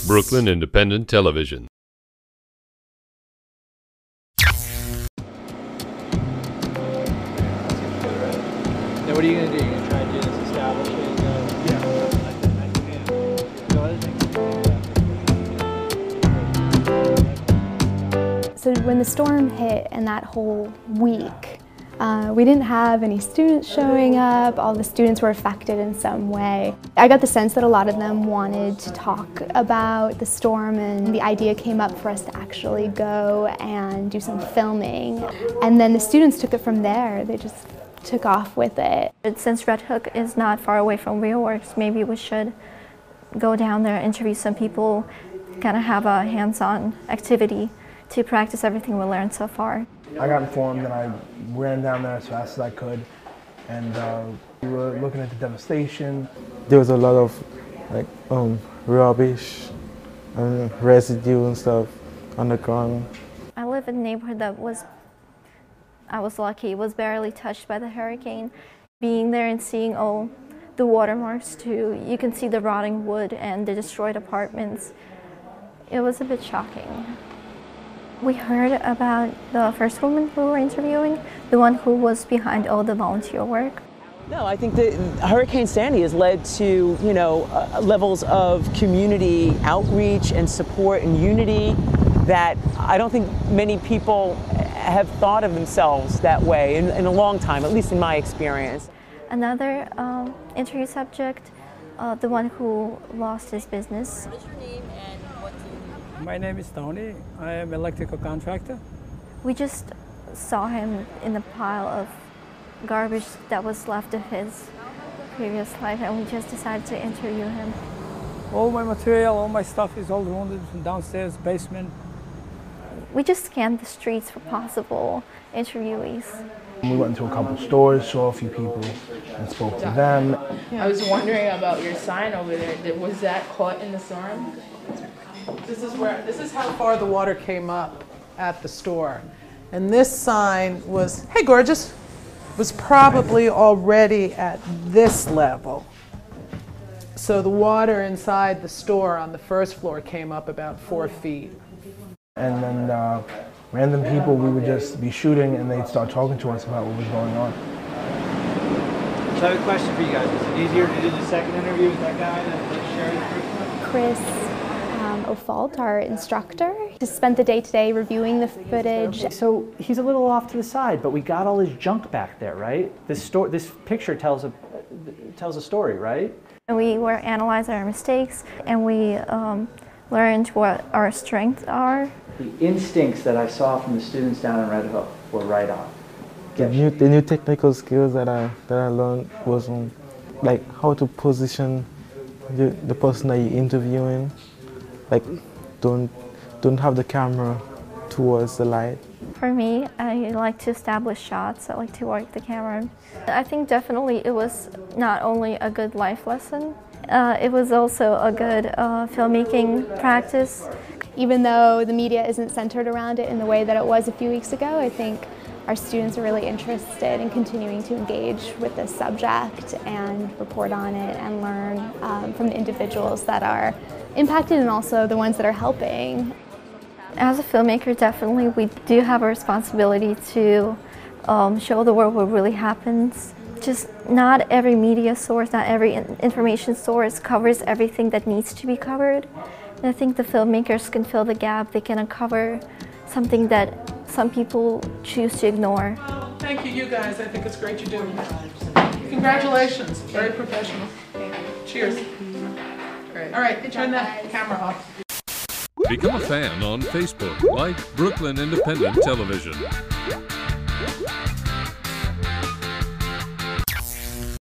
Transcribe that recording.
Brooklyn Independent Television. Now what are you going to do? You're going to try and do this establishing? So when the storm hit and that whole week, we didn't have any students showing up. All the students were affected in some way. I got the sense that a lot of them wanted to talk about the storm, and the idea came up for us to actually go and do some filming. And then the students took it from there. They just took off with it. Since Red Hook is not far away from RealWorks, maybe we should go down there, interview some people, kind of have a hands-on activity to practice everything we learned so far. I got informed and I ran down there as fast as I could, and we were looking at the devastation. There was a lot of rubbish and residue and stuff on the ground. I live in a neighborhood that I was lucky, it was barely touched by the hurricane. Being there and seeing all the watermarks too, you can see the rotting wood and the destroyed apartments. It was a bit shocking. We heard about the first woman who we were interviewing, the one who was behind all the volunteer work. No, I think that Hurricane Sandy has led to, levels of community outreach and support and unity that I don't think many people have thought of themselves that way in a long time, at least in my experience. Another interview subject, the one who lost his business. What is your name and what do you do? My name is Tony. I am an electrical contractor. We just saw him in a pile of garbage that was left of his previous life, and we just decided to interview him. All my material, all my stuff is all wounded from downstairs, basement. We just scanned the streets for possible interviewees. We went into a couple stores, saw a few people, and spoke to them. I was wondering about your sign over there. Was that caught in the storm? This is how far the water came up at the store. And this sign was, "Hey gorgeous," was probably already at this level. So the water inside the store on the first floor came up about 4 feet. And then random people, we would just be shooting and they'd start talking to us about what was going on. So I have a question for you guys. Is it easier to do the second interview with that guy that shared the first one? Chris O'Fault, our instructor, just spent the day today reviewing the footage. So he's a little off to the side, but we got all his junk back there, right? This picture tells a story, right? And we were analyzing our mistakes, and we learned what our strengths are. The instincts that I saw from the students down in Red Hook were right on. The new technical skills that I learned was like how to position the person that you're interviewing. Like don't have the camera towards the light. For me, I like to establish shots. I like to work the camera. I think definitely it was not only a good life lesson, it was also a good filmmaking practice. Even though the media isn't centered around it in the way that it was a few weeks ago, I think our students are really interested in continuing to engage with this subject and report on it and learn from the individuals that are impacted and also the ones that are helping. As a filmmaker, definitely we do have a responsibility to show the world what really happens. Just not every media source, not every information source covers everything that needs to be covered. And I think the filmmakers can fill the gap. They can uncover something that some people choose to ignore. Oh, thank you guys. I think it's great you're doing it. Congratulations. Very professional. Cheers. Great. All right, turn that camera off. Become a fan on Facebook, like Brooklyn Independent Television.